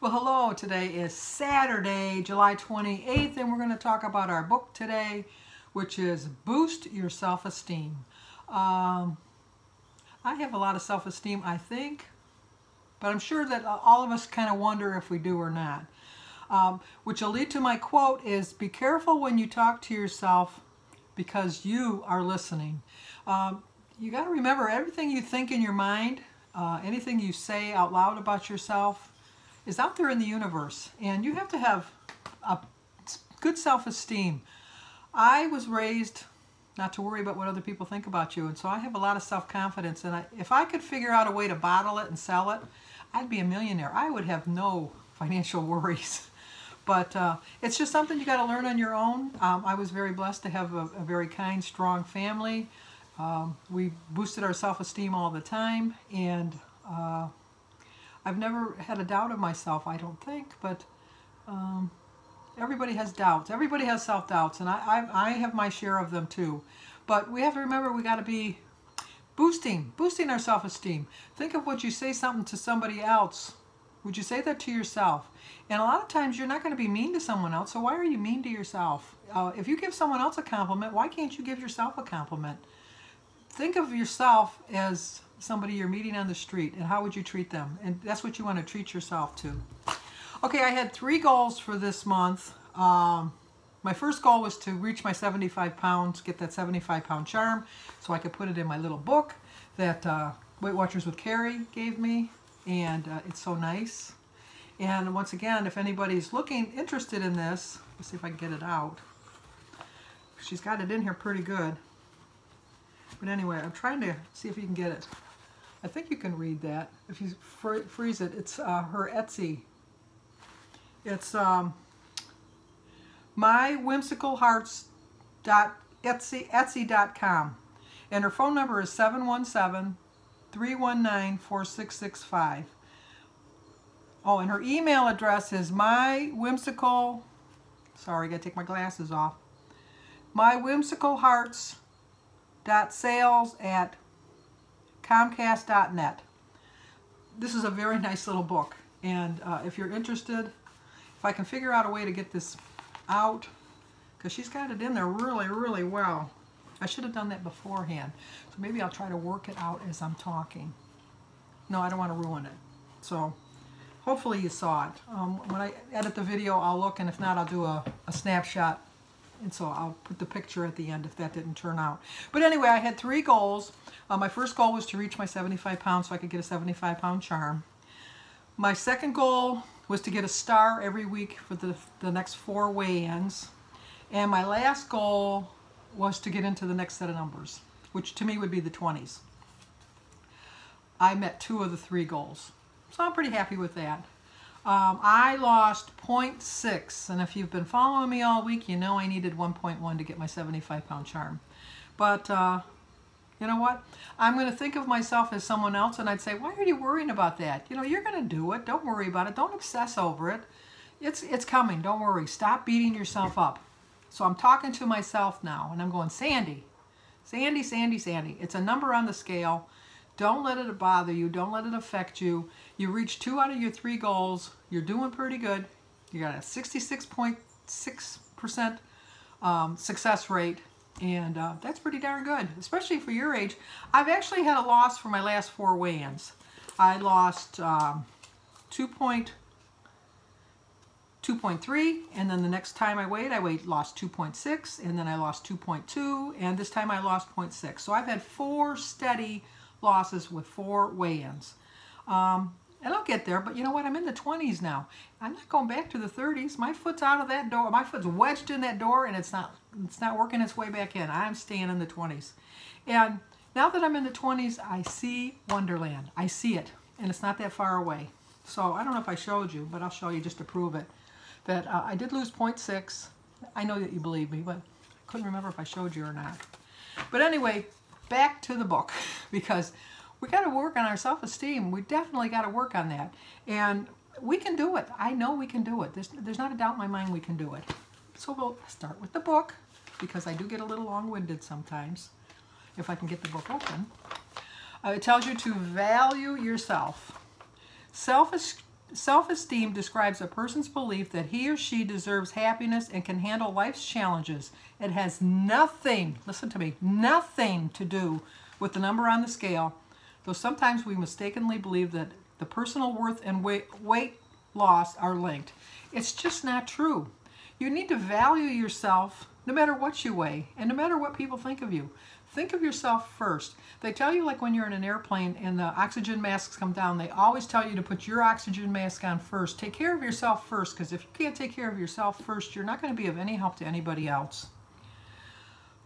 Well, hello. Today is Saturday, July 28th, and we're going to talk about our book today, which is Boost Your Self-Esteem. I have a lot of self-esteem, I think, but I'm sure that all of us kind of wonder if we do or not. Which will lead to my quote is, be careful when you talk to yourself because you are listening. You got to remember, everything you think in your mind, anything you say out loud about yourself is out there in the universe, and you have to have a good self-esteem. I was raised not to worry about what other people think about you, and so I have a lot of self-confidence, and if I could figure out a way to bottle it and sell it, I'd be a millionaire. I would have no financial worries. But it's just something you got to learn on your own. I was very blessed to have a very kind, strong family. We boosted our self-esteem all the time, and I've never had a doubt of myself, I don't think, but everybody has doubts. Everybody has self-doubts, and I have my share of them too. But we have to remember we got to be boosting our self-esteem. Think of what you say something to somebody else. Would you say that to yourself? And a lot of times you're not going to be mean to someone else, so why are you mean to yourself? If you give someone else a compliment, why can't you give yourself a compliment? Think of yourself as somebody you're meeting on the street, and how would you treat them? And that's what you want to treat yourself to. Okay, I had 3 goals for this month. My first goal was to reach my 75 pounds, get that 75-pound charm, so I could put it in my little book that Weight Watchers with Carrie gave me, and it's so nice. And once again, if anybody's interested in this, let's see if I can get it out. She's got it in here pretty good. But anyway, I'm trying to see if you can get it. I think you can read that. If you freeze it, it's her Etsy. It's mywhimsicalhearts.etsy.com. And her phone number is 717-319-4665. Oh, and her email address is mywhimsical, sorry, I gotta take my glasses off, mywhimsicalhearts.sales@comcast.net. This is a very nice little book, and if you're interested, if I can figure out a way to get this out, because she's got it in there really, really well. I should have done that beforehand, so maybe I'll try to work it out as I'm talking. No, I don't want to ruin it. So hopefully you saw it. When I edit the video, I'll look, and if not, I'll do a snapshot. And so I'll put the picture at the end if that didn't turn out. But anyway, I had 3 goals. My first goal was to reach my 75 pounds so I could get a 75-pound charm. My second goal was to get a star every week for the next 4 weigh-ins. And my last goal was to get into the next set of numbers, which to me would be the 20s. I met 2 of the 3 goals. So I'm pretty happy with that. I lost 0.6, and if you've been following me all week, you know I needed 1.1 to get my 75-pound charm. But you know what? I'm going to think of myself as someone else, and I'd say, why are you worrying about that? You know, you're going to do it. Don't worry about it. Don't obsess over it. It's coming. Don't worry. Stop beating yourself up. So I'm talking to myself now, and I'm going, Sandy, Sandy, Sandy, Sandy. It's a number on the scale. Don't let it bother you. Don't let it affect you. You reached 2 out of your 3 goals. You're doing pretty good. You got a 66.6% success rate, and that's pretty darn good, especially for your age. I've actually had a loss for my last 4 weigh-ins. I lost 2.3, and then the next time I lost 2.6, and then I lost 2.2, and this time I lost 0.6. So I've had 4 steady losses with 4 weigh-ins. And I'll get there, but you know what? I'm in the 20s now. I'm not going back to the 30s. My foot's out of that door. My foot's wedged in that door, and it's not working its way back in. I'm staying in the 20s. And now that I'm in the 20s, I see Wonderland. I see it, and it's not that far away. So I don't know if I showed you, but I'll show you just to prove it, that I did lose 0.6. I know that you believe me, but I couldn't remember if I showed you or not. But anyway, back to the book, because we got to work on our self-esteem. We definitely got to work on that. And we can do it. I know we can do it. There's not a doubt in my mind we can do it. So we'll start with the book, because I do get a little long-winded sometimes, if I can get the book open. It tells you to value yourself. Self-esteem describes a person's belief that he or she deserves happiness and can handle life's challenges. It has nothing, listen to me, nothing to do with the number on the scale, though sometimes we mistakenly believe that the personal worth and weight loss are linked. It's just not true. You need to value yourself no matter what you weigh and no matter what people think of you. Think of yourself first. They tell you, like when you're in an airplane and the oxygen masks come down, they always tell you to put your oxygen mask on first. Take care of yourself first, because if you can't take care of yourself first, you're not going to be of any help to anybody else.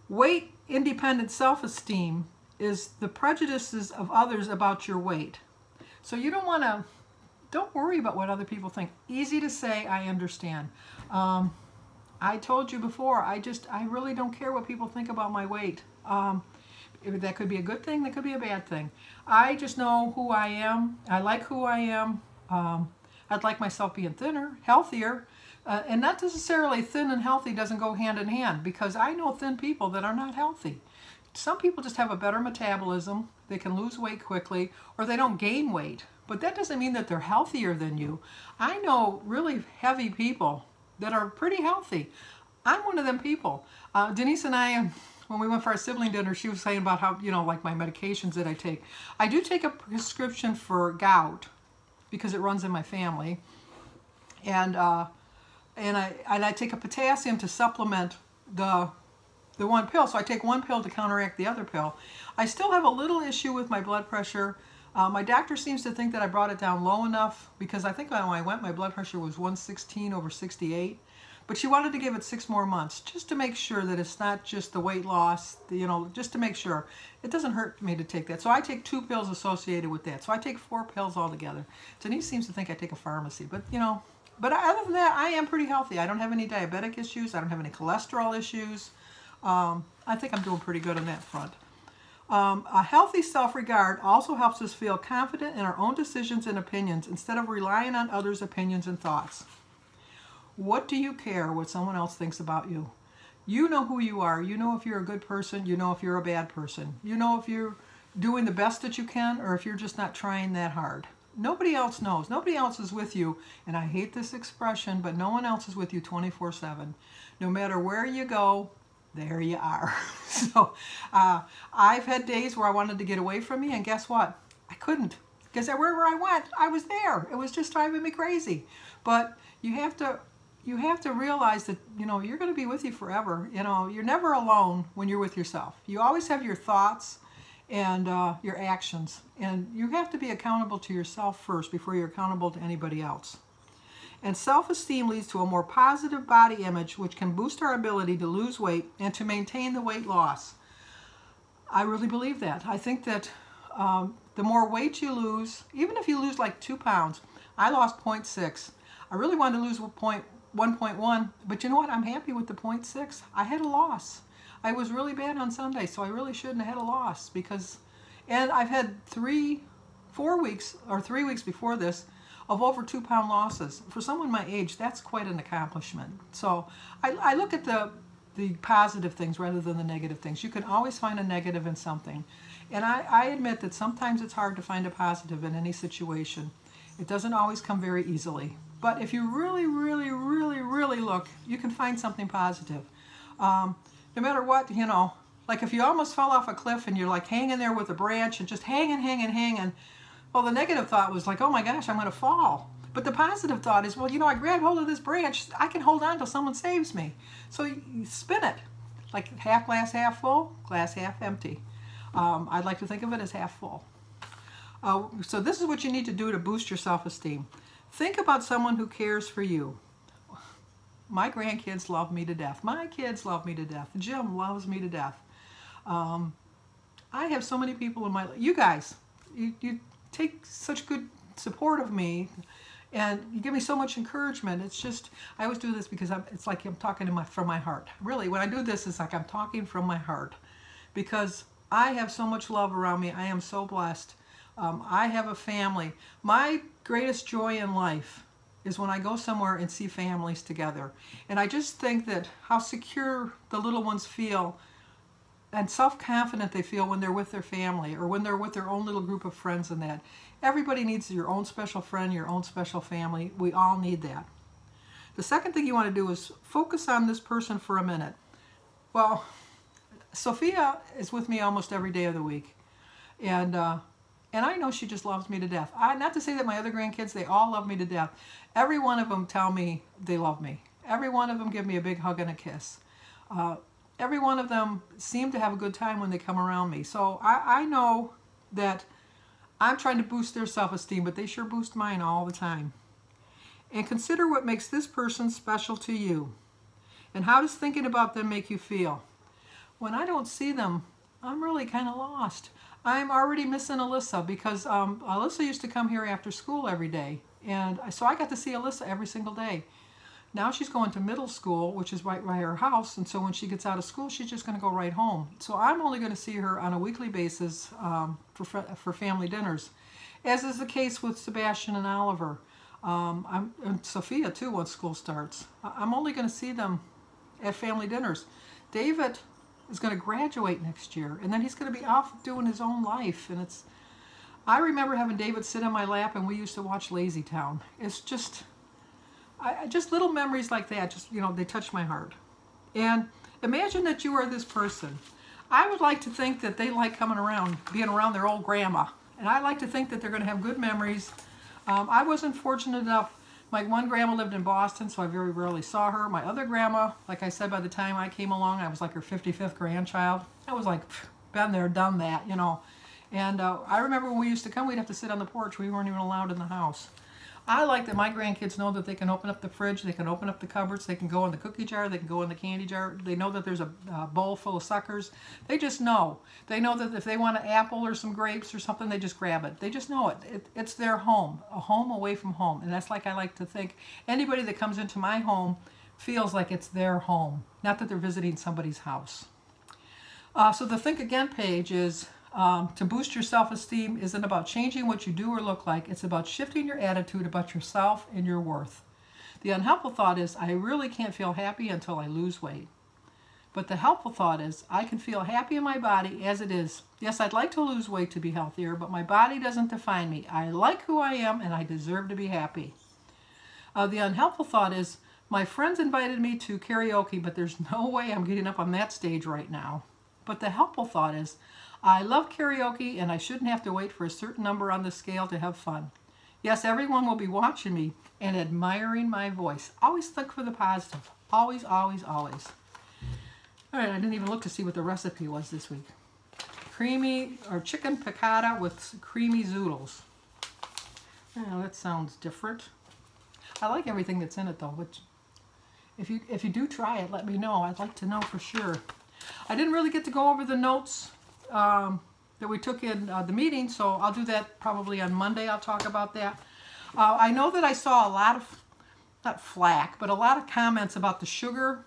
Weight independent self-esteem is the prejudices of others about your weight. So you don't worry about what other people think. Easy to say, I understand. I told you before, I really don't care what people think about my weight. That could be a good thing, that could be a bad thing. I just know who I am. I like who I am. I'd like myself being thinner, healthier, and not necessarily thin and healthy doesn't go hand in hand, because I know thin people that are not healthy. Some people just have a better metabolism. They can lose weight quickly, or they don't gain weight. But that doesn't mean that they're healthier than you. I know really heavy people that are pretty healthy. I'm one of them people. Denise and I, when we went for our sibling dinner, she was saying about how, like my medications that I take. I do take a prescription for gout because it runs in my family. And I take a potassium to supplement the one pill. So I take one pill to counteract the other pill. I still have a little issue with my blood pressure. My doctor seems to think that I brought it down low enough, because I think when I went, my blood pressure was 116/68. But she wanted to give it 6 more months just to make sure that it's not just the weight loss, just to make sure. It doesn't hurt me to take that. So I take 2 pills associated with that. So I take 4 pills altogether. Denise seems to think I take a pharmacy, but but other than that, I am pretty healthy. I don't have any diabetic issues. I don't have any cholesterol issues. I think I'm doing pretty good on that front. A healthy self-regard also helps us feel confident in our own decisions and opinions instead of relying on others' opinions and thoughts. What do you care what someone else thinks about you? You know who you are. You know if you're a good person. You know if you're a bad person. You know if you're doing the best that you can, or if you're just not trying that hard. Nobody else knows. Nobody else is with you. And I hate this expression, but no one else is with you 24/7. No matter where you go, there you are. So I've had days where I wanted to get away from me, and guess what? I couldn't, because wherever I went, I was there. It was just driving me crazy. But you have to realize that you're going to be with you forever. You're never alone when you're with yourself. You always have your thoughts and your actions, and you have to be accountable to yourself first before you're accountable to anybody else. And self-esteem leads to a more positive body image, which can boost our ability to lose weight and to maintain the weight loss. I really believe that. I think that the more weight you lose, even if you lose like 2 pounds, I lost 0.6. I really wanted to lose 1.1, but you know what? I'm happy with the 0.6. I had a loss. I was really bad on Sunday, so I really shouldn't have had a loss, and I've had 3 weeks before this of over 2 pound losses. For someone my age, that's quite an accomplishment. So I look at the positive things rather than the negative things. You can always find a negative in something. And I admit that sometimes it's hard to find a positive in any situation. It doesn't always come very easily. But if you really, really, really, really look, you can find something positive. No matter what, like if you almost fell off a cliff and you're like hanging there with a branch and just hanging, well, the negative thought was like, oh my gosh, I'm going to fall. But the positive thought is, well, I grabbed hold of this branch. I can hold on till someone saves me. So you spin it. Like half glass, half full, glass half empty. I'd like to think of it as half full. So this is what you need to do to boost your self-esteem. Think about someone who cares for you. My grandkids love me to death. My kids love me to death. Jim loves me to death. I have so many people in my life. You guys, you take such good support of me, and you give me so much encouragement. It's just, I always do this because it's like I'm talking from my heart. Really, when I do this, it's like I'm talking from my heart, because I have so much love around me. I am so blessed. I have a family. My greatest joy in life is when I go somewhere and see families together. And I just think that how secure the little ones feel and self-confident they feel when they're with their family or when they're with their own little group of friends and that. Everybody needs your own special friend, your own special family. We all need that. The second thing you want to do is focus on this person for a minute. Well, Sophia is with me almost every day of the week. And I know she just loves me to death. Not to say that my other grandkids, they all love me to death. Every one of them tell me they love me. Every one of them give me a big hug and a kiss. Every one of them seem to have a good time when they come around me. So I know that I'm trying to boost their self-esteem, but they sure boost mine all the time. And consider what makes this person special to you. And how does thinking about them make you feel? When I don't see them, I'm really kind of lost. I'm already missing Alyssa because Alyssa used to come here after school every day. And so I got to see Alyssa every single day. Now she's going to middle school, which is right by her house, and so when she gets out of school, she's just going to go right home. So I'm only going to see her on a weekly basis for family dinners, as is the case with Sebastian and Oliver. And Sophia, too, once school starts. I'm only going to see them at family dinners. David is going to graduate next year, and then he's going to be off doing his own life. And I remember having David sit on my lap, and we used to watch Lazy Town. It's just... just little memories like that, just, you know, they touch my heart. And imagine that you are this person. I would like to think that they like coming around, being around their old grandma. And I like to think that they're going to have good memories. I wasn't fortunate enough. My one grandma lived in Boston, so I very rarely saw her. My other grandma, like I said, by the time I came along, I was like her 55th grandchild. I was like, been there, done that, you know. And I remember when we used to come, we'd have to sit on the porch. We weren't even allowed in the house. I like that my grandkids know that they can open up the fridge, they can open up the cupboards, they can go in the cookie jar, they can go in the candy jar. They know that there's a bowl full of suckers. They just know. They know that if they want an apple or some grapes or something, they just grab it. They just know it. It's their home, a home away from home. And that's like I like to think. Anybody that comes into my home feels like it's their home, not that they're visiting somebody's house. So the Think Again page is... to boost your self-esteem isn't about changing what you do or look like. It's about shifting your attitude about yourself and your worth. The unhelpful thought is, I really can't feel happy until I lose weight. But the helpful thought is, I can feel happy in my body as it is. Yes, I'd like to lose weight to be healthier, but my body doesn't define me. I like who I am and I deserve to be happy. The unhelpful thought is, my friends invited me to karaoke, but there's no way I'm getting up on that stage right now. But the helpful thought is, I love karaoke and I shouldn't have to wait for a certain number on the scale to have fun. Yes, everyone will be watching me and admiring my voice. Always look for the positive. Always, always, always. All right, I didn't even look to see what the recipe was this week. Creamy, or chicken piccata with creamy zoodles. Oh, that sounds different. I like everything that's in it though, but if you do try it, let me know. I'd like to know for sure. I didn't really get to go over the notes that we took in the meeting, so I'll do that probably on Monday. I'll talk about that. I know that I saw a lot of, not flack, but a lot of comments about the sugar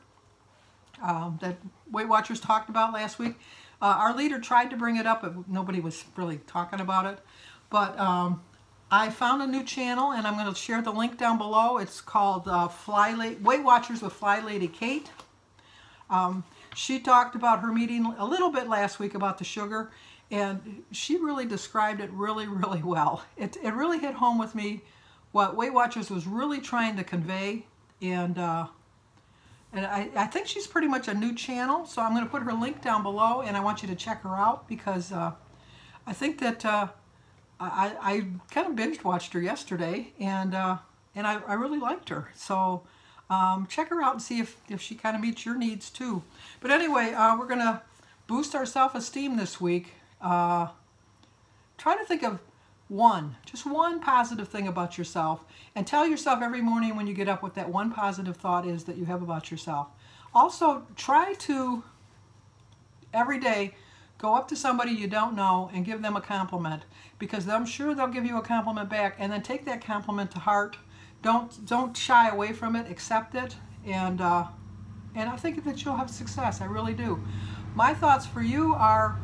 that Weight Watchers talked about last week. Our leader tried to bring it up, but nobody was really talking about it. But I found a new channel, and I'm going to share the link down below. It's called Weight Watchers with Fly Lady Kate. She talked about her meeting a little bit last week about the sugar, and she really described it really, really well. It really hit home with me what Weight Watchers was really trying to convey, and I think she's pretty much a new channel, so I'm going to put her link down below, and I want you to check her out because I think that I kind of binge watched her yesterday, and I really liked her. So check her out and see if she kind of meets your needs too. But anyway, we're going to boost our self-esteem this week. Try to think of just one positive thing about yourself, and tell yourself every morning when you get up what that one positive thought is that you have about yourself. Also, try to, every day, go up to somebody you don't know and give them a compliment, because I'm sure they'll give you a compliment back, and then take that compliment to heart. Don't shy away from it, accept it, and I think that you'll have success. I really do. My thoughts for you are,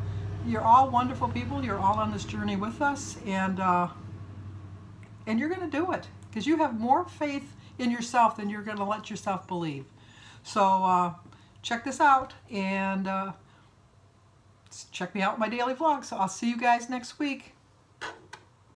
you're all wonderful people. You're all on this journey with us, and you're going to do it because you have more faith in yourself than you're going to let yourself believe. So check this out, and check me out in my daily vlog. So I'll see you guys next week.